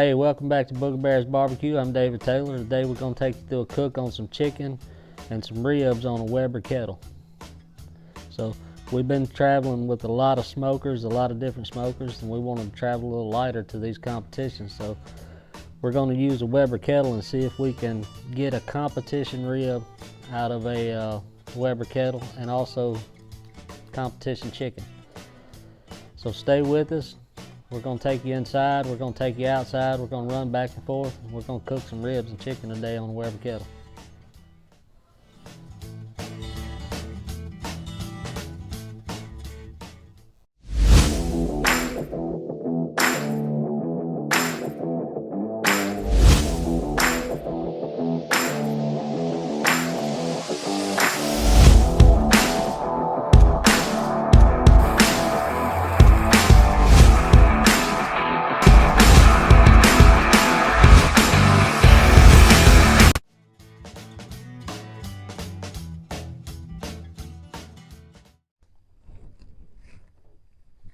Hey, welcome back to Booger Bear's Barbecue. I'm David Taylor. Today we're going to take you through a cook on some chicken and some ribs on a Weber Kettle. So we've been traveling with a lot of smokers, a lot of different smokers, and we wanted to travel a little lighter to these competitions. So we're going to use a Weber Kettle and see if we can get a competition rib out of a Weber Kettle and also competition chicken. So stay with us. We're going to take you inside, we're going to take you outside, we're going to run back and forth, and we're going to cook some ribs and chicken today on the Weber Kettle.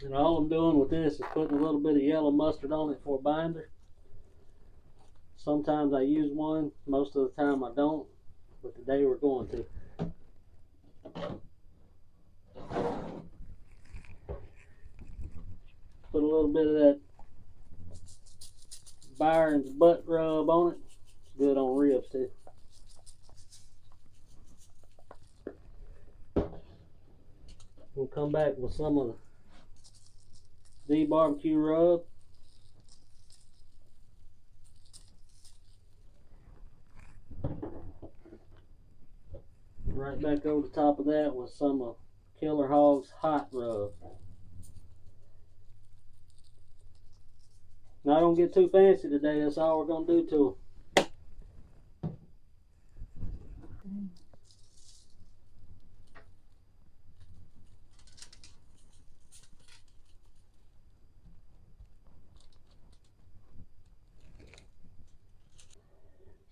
And all I'm doing with this is putting a little bit of yellow mustard on it for a binder. Sometimes I use one, most of the time I don't, but today we're going to. Put a little bit of that Byron's butt rub on it. It's good on ribs too. We'll come back with some of the barbecue rub. Right back over the top of that with some of Killer Hog's hot rub. Now, I don't get too fancy today. That's all we're going to do to them.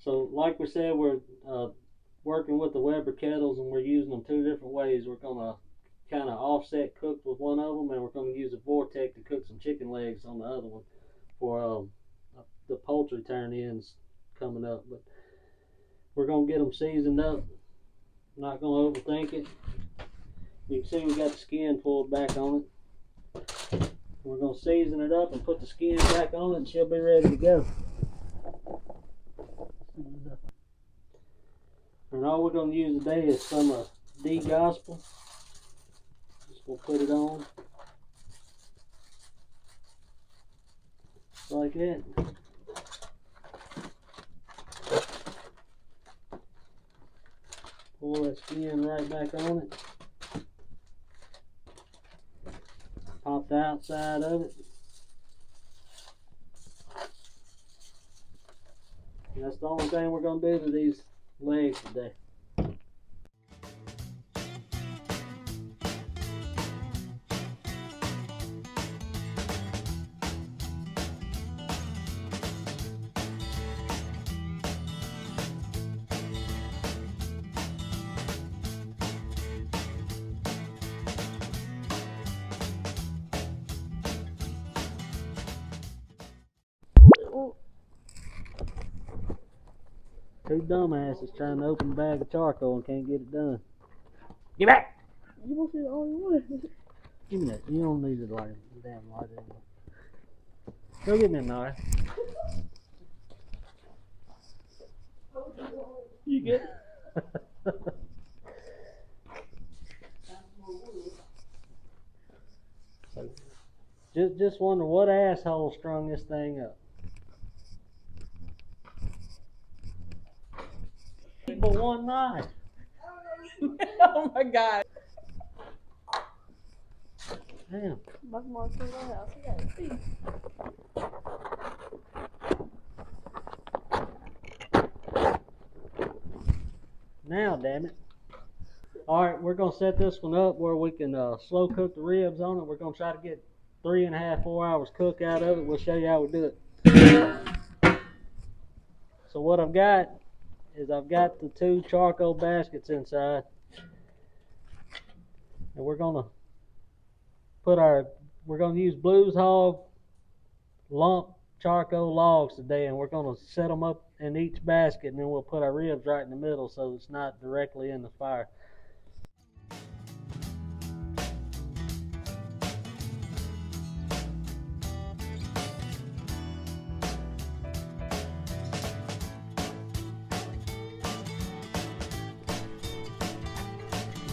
So, like we said, we're working with the Weber kettles, and we're using them two different ways. We're going to kind of offset cook with one of them, and we're going to use a Vortex to cook some chicken legs on the other one for the poultry turn-ins coming up. But we're going to get them seasoned up. Not going to overthink it. You can see we got the skin pulled back on it. We're going to season it up and put the skin back on it, and she'll be ready to go. And all we're going to use today is some D Gospel. Just going to put it on. Like that. Pull that skin right back on it. Pop the outside of it. And that's the only thing we're going to do to these legs today. Two dumbasses trying to open a bag of charcoal and can't get it done. Get back! You won't see the only one. Give me that. You don't need the light. Damn light anymore. Go get me a knife. You get it? Just wonder what asshole strung this thing up. But one knife. Oh my god. Damn. My mom's in my house. I gotta see. Now, damn it. Alright, we're going to set this one up where we can slow cook the ribs on it. We're going to try to get 3.5, 4 hours cook out of it. We'll show you how we do it. So what I've got is I've got the two charcoal baskets inside. And we're going to use Blues Hog lump charcoal logs today, and we're going to set them up in each basket, and then we'll put our ribs right in the middle so it's not directly in the fire.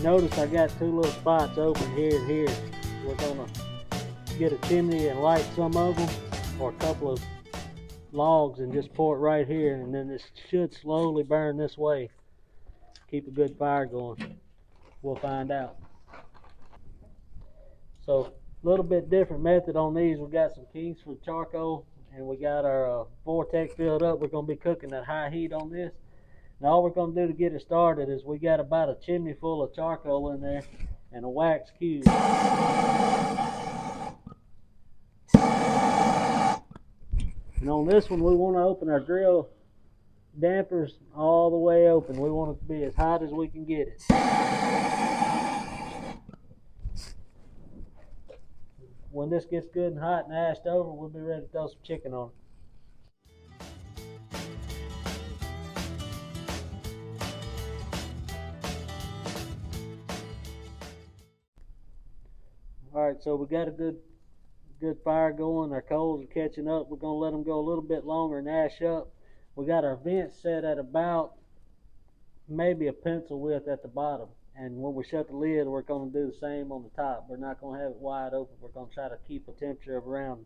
Notice I got two little spots open here and here. We're gonna get a chimney and light some of them, or a couple of logs, and just pour it right here, and then this should slowly burn this way. Keep a good fire going. We'll find out. So a little bit different method on these. We got some Kingsford charcoal, and we got our vortex filled up. We're gonna be cooking at high heat on this. Now all we're going to do to get it started is we got about a chimney full of charcoal in there and a wax cube. And on this one we want to open our grill dampers all the way open. We want it to be as hot as we can get it. When this gets good and hot and ashed over, we'll be ready to throw some chicken on it. Alright, so we got a good fire going. Our coals are catching up. We're going to let them go a little bit longer and ash up. We got our vents set at about maybe a pencil width at the bottom. And when we shut the lid, we're going to do the same on the top. We're not going to have it wide open. We're going to try to keep a temperature of around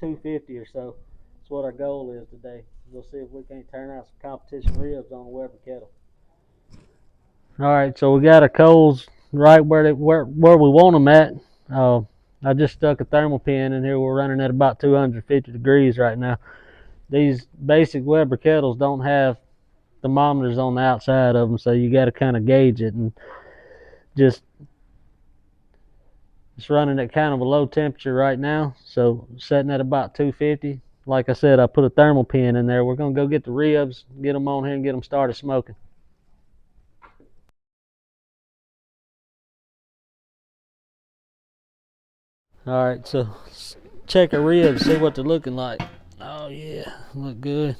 250 or so. That's what our goal is today. We'll see if we can't turn out some competition ribs on the Weber Kettle. Alright, so we got our coals right where we want them at. I just stuck a thermal pin in here. We're running at about 250 degrees right now. These basic Weber kettles don't have thermometers on the outside of them, so you got to kind of gauge it, and just it's running at kind of a low temperature right now, so setting at about 250. Like I said, I put a thermal pin in there. We're going to go get the ribs, get them on here, and get them started smoking. Alright, so check our ribs, see what they're looking like. Oh yeah, look good.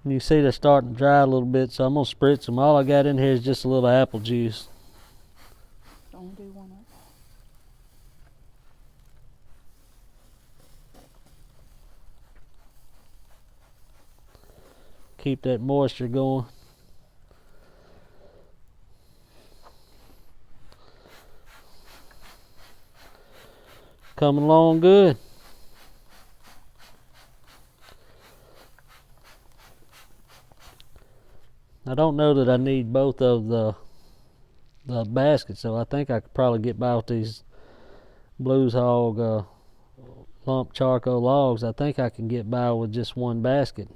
You can see they're starting to dry a little bit, so I'm going to spritz them. All I got in here is just a little apple juice. Don't do one up. Keep that moisture going. Coming along good. I don't know that I need both of the baskets, so I think I could probably get by with these Blues Hog lump charcoal logs. I think I can get by with just one basket.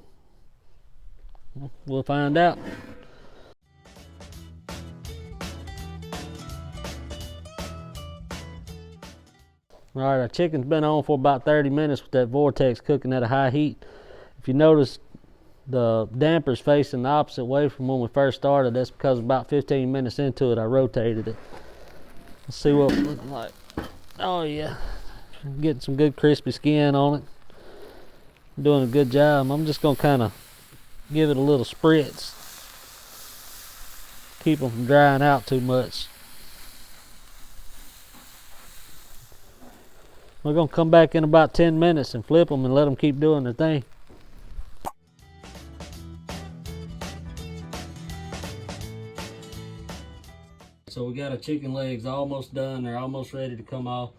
We'll find out. Alright, our chicken's been on for about 30 minutes with that vortex cooking at a high heat. If you notice, the damper's facing the opposite way from when we first started. That's because about 15 minutes into it, I rotated it. Let's see what it's looking like. Oh yeah, getting some good crispy skin on it. Doing a good job. I'm just gonna kind of give it a little spritz. Keep them from drying out too much. We're gonna come back in about 10 minutes and flip them and let them keep doing their thing. So we got our chicken legs almost done. They're almost ready to come off.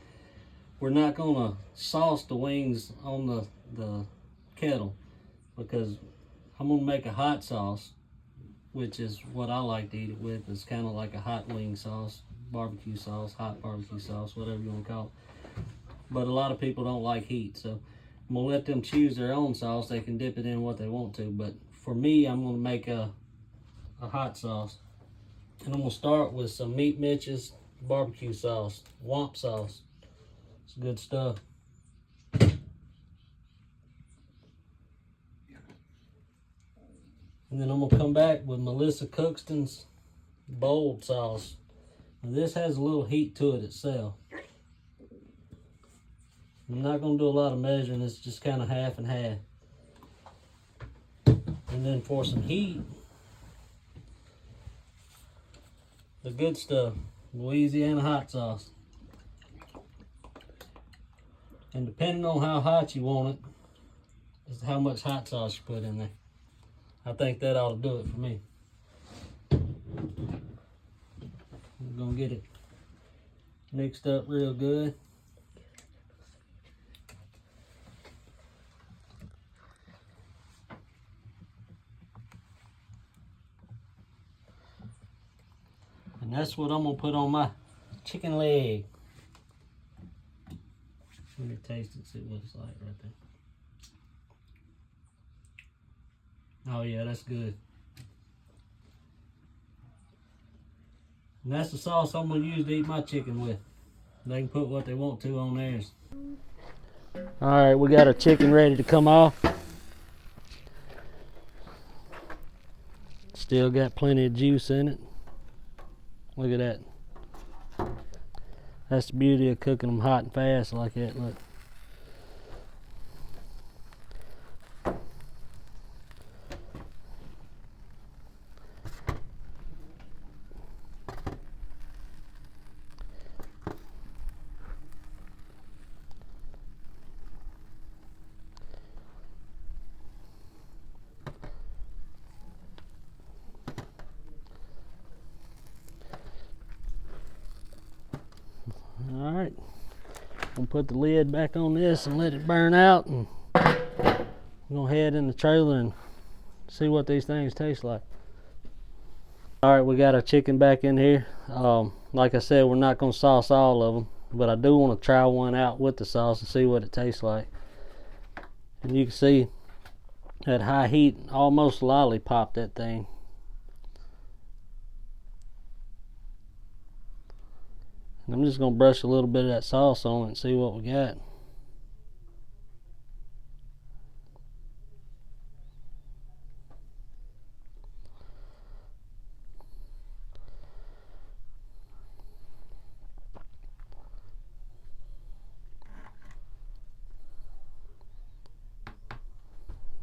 We're not gonna sauce the wings on the kettle because I'm gonna make a hot sauce, which is what I like to eat it with. It's kind of like a hot wing sauce, barbecue sauce, hot barbecue sauce, whatever you want to call it. But a lot of people don't like heat, so I'm gonna let them choose their own sauce. They can dip it in what they want to, but for me, I'm gonna make a hot sauce. And I'm gonna start with some Meat Mitch's barbecue sauce, Womp sauce. It's good stuff. And then I'm gonna come back with Melissa Cookston's bold sauce. Now this has a little heat to it itself. I'm not going to do a lot of measuring. It's just kind of half and half. And then for some heat, the good stuff, Louisiana hot sauce. And depending on how hot you want it, is how much hot sauce you put in there. I think that ought to do it for me. We're going to get it mixed up real good. And that's what I'm going to put on my chicken leg. Let me taste it, see what it's like right there. Oh yeah, that's good. And that's the sauce I'm going to use to eat my chicken with. They can put what they want to on theirs. Alright, we got our chicken ready to come off. Still got plenty of juice in it. Look at that. That's the beauty of cooking them hot and fast like that. Look. Alright, I'm gonna put the lid back on this and let it burn out, and I'm gonna head in the trailer and see what these things taste like. Alright, we got our chicken back in here. Like I said, we're not gonna sauce all of them, but I do want to try one out with the sauce and see what it tastes like. And you can see at high heat, almost lollipop that thing. I'm just going to brush a little bit of that sauce on it and see what we got.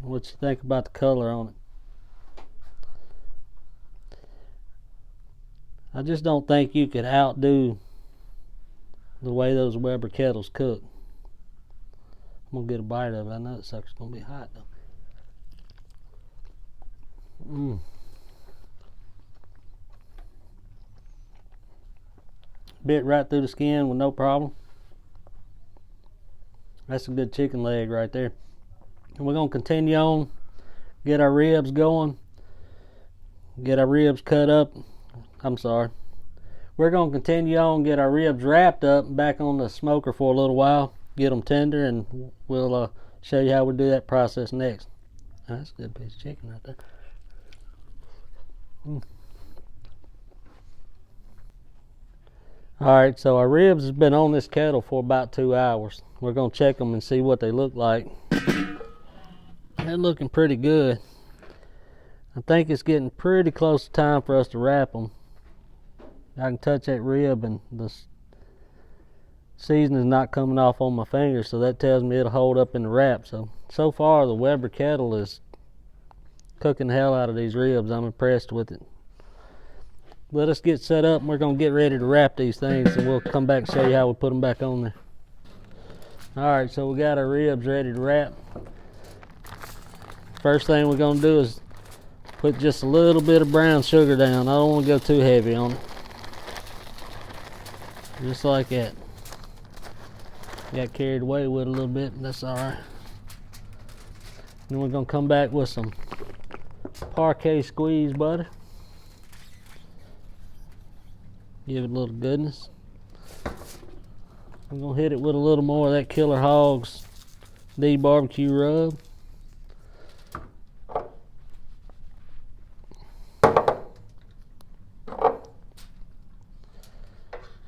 What you think about the color on it? I just don't think you could outdo the way those Weber Kettles cook. I'm gonna get a bite of it. I know that sucker's gonna be hot though. Bit right through the skin with no problem. That's a good chicken leg right there. And we're gonna continue on, get our ribs going, get our ribs cut up. We're going to continue on, get our ribs wrapped up back on the smoker for a little while, get them tender, and we'll show you how we do that process next. Oh, that's a good piece of chicken right there. Alright, so our ribs has been on this kettle for about 2 hours. We're going to check them and see what they look like. They're looking pretty good. I think it's getting pretty close to time for us to wrap them. I can touch that rib and the seasoning is not coming off on my fingers, so that tells me it'll hold up in the wrap. So far the Weber Kettle is cooking the hell out of these ribs. I'm impressed with it. Let us get set up and we're going to get ready to wrap these things, and we'll come back and show you how we put them back on there. Alright, so we got our ribs ready to wrap. First thing we're going to do is put just a little bit of brown sugar down. I don't want to go too heavy on it. Just like that. Got carried away with it a little bit, but that's alright. Then we're going to come back with some parquet squeeze butter. Give it a little goodness. I'm going to hit it with a little more of that Killer Hogs D barbecue rub.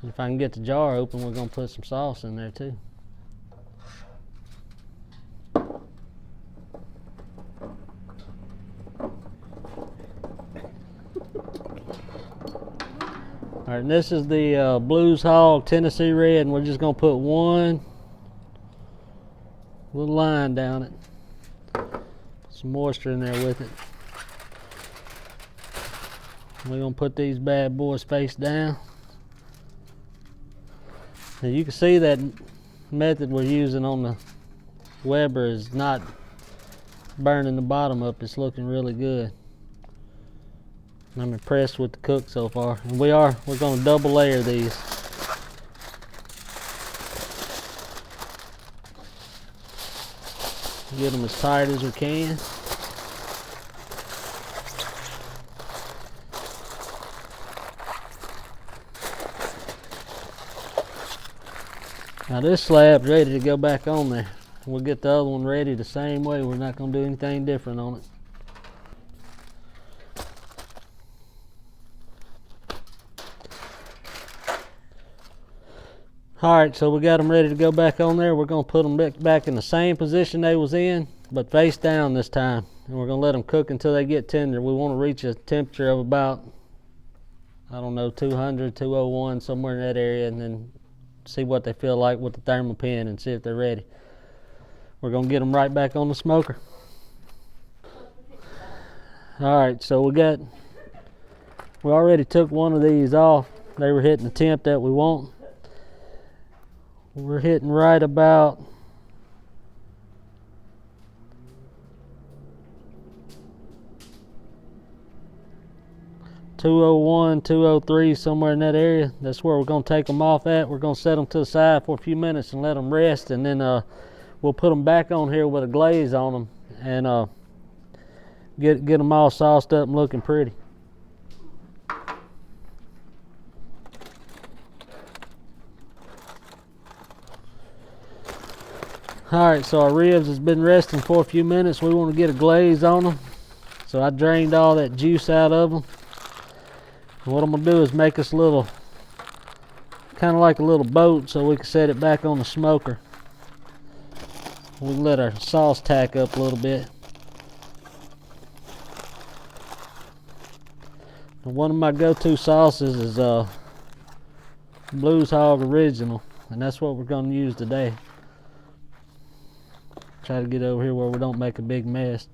If I can get the jar open, we're going to put some sauce in there too. Alright, and this is the Blues Hog Tennessee Red, and we're just going to put 1 little line down it. Some moisture in there with it. We're gonna put these bad boys face down. Now you can see that method we're using on the Weber is not burning the bottom up. It's looking really good. I'm impressed with the cook so far. And we're gonna double layer these. Get them as tight as we can. Now this slab's ready to go back on there. We'll get the other one ready the same way. We're not going to do anything different on it. Alright, so we got them ready to go back on there. We're going to put them back in the same position they was in, but face down this time. And we're going to let them cook until they get tender. We want to reach a temperature of about, I don't know, 200, 201, somewhere in that area, and then see what they feel like with the thermal pin and see if they're ready. We're going to get them right back on the smoker. Alright, so we already took one of these off. They were hitting the temp that we want. We're hitting right about .201, 203, somewhere in that area. That's where we're going to take them off at. We're going to set them to the side for a few minutes and let them rest, and then we'll put them back on here with a glaze on them and get them all sauced up and looking pretty. Alright, so our ribs has been resting for a few minutes. We want to get a glaze on them. So I drained all that juice out of them. And what I'm going to do is make us a little, kind of like a little boat, so we can set it back on the smoker. We can let our sauce tack up a little bit. And one of my go-to sauces is Blues Hog Original, and that's what we're going to use today. Try to get over here where we don't make a big mess.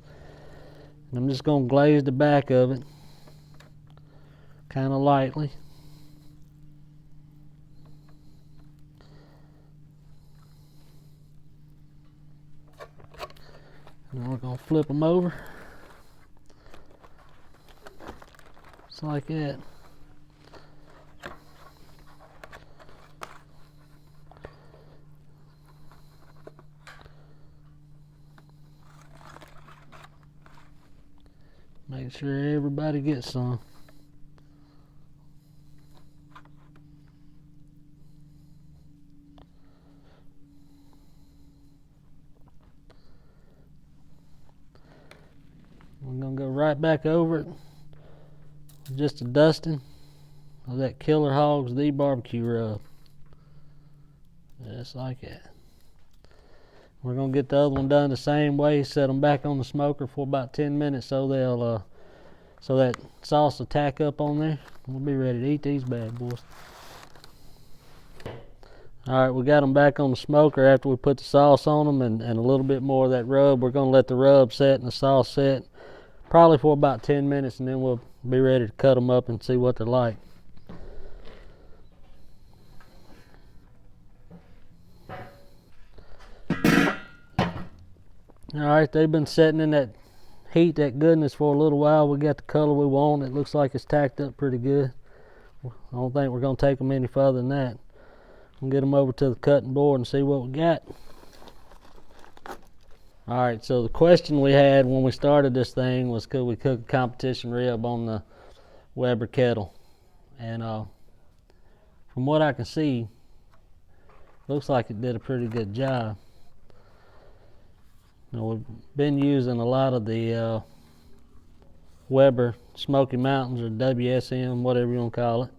And I'm just going to glaze the back of it kind of lightly. And we're going to flip them over just like that. Make sure everybody gets some. We're going to go right back over it. Just a dusting of that Killer Hogs The barbecue rub. Just like that. We're going to get the other one done the same way. Set them back on the smoker for about 10 minutes so they'll so that sauce will tack up on there. We'll be ready to eat these bad boys. Alright, we got them back on the smoker after we put the sauce on them and a little bit more of that rub. We're going to let the rub set and the sauce set probably for about 10 minutes, and then we'll be ready to cut them up and see what they're like. Alright, they've been sitting in that heat, that goodness, for a little while. We got the color we want. It looks like it's tacked up pretty good. I don't think we're going to take them any further than that. We'll get them over to the cutting board and see what we got. Alright, so the question we had when we started this thing was, could we cook a competition rib on the Weber Kettle? And from what I can see, looks like it did a pretty good job. Now, we've been using a lot of the Weber Smoky Mountains, or WSM, whatever you want to call it.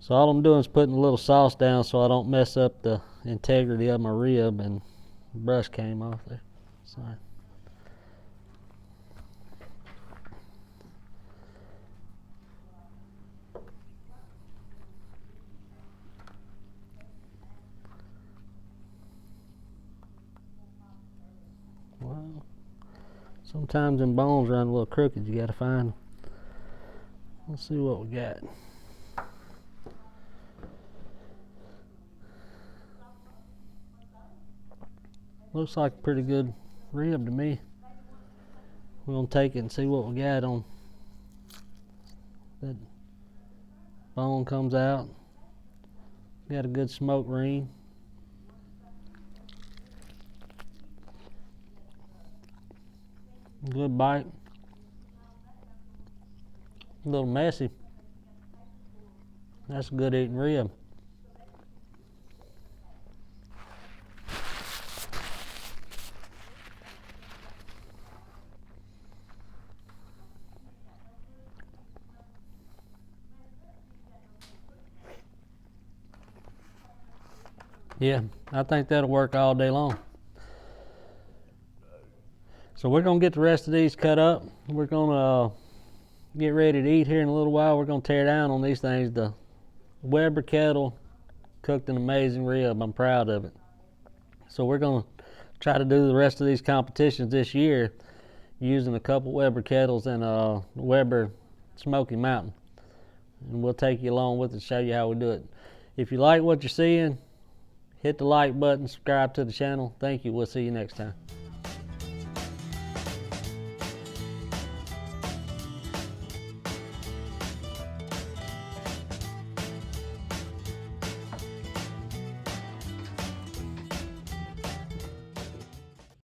So all I'm doing is putting a little sauce down so I don't mess up the integrity of my rib, and the brush came off there. Sorry. Sometimes them bones run a little crooked, you gotta find them. Let's see what we got. Looks like a pretty good rib to me. We're gonna take it and see what we got on. That bone comes out. Got a good smoke ring. Good bite. A little messy. That's a good eating rib. Yeah, I think that'll work all day long. So we're gonna get the rest of these cut up. We're gonna get ready to eat here in a little while. We're gonna tear down on these things. The Weber Kettle cooked an amazing rib. I'm proud of it. So we're gonna try to do the rest of these competitions this year using a couple Weber Kettles and a Weber Smoky Mountain. And we'll take you along with it and show you how we do it. If you like what you're seeing, hit the like button, subscribe to the channel. Thank you. We'll see you next time.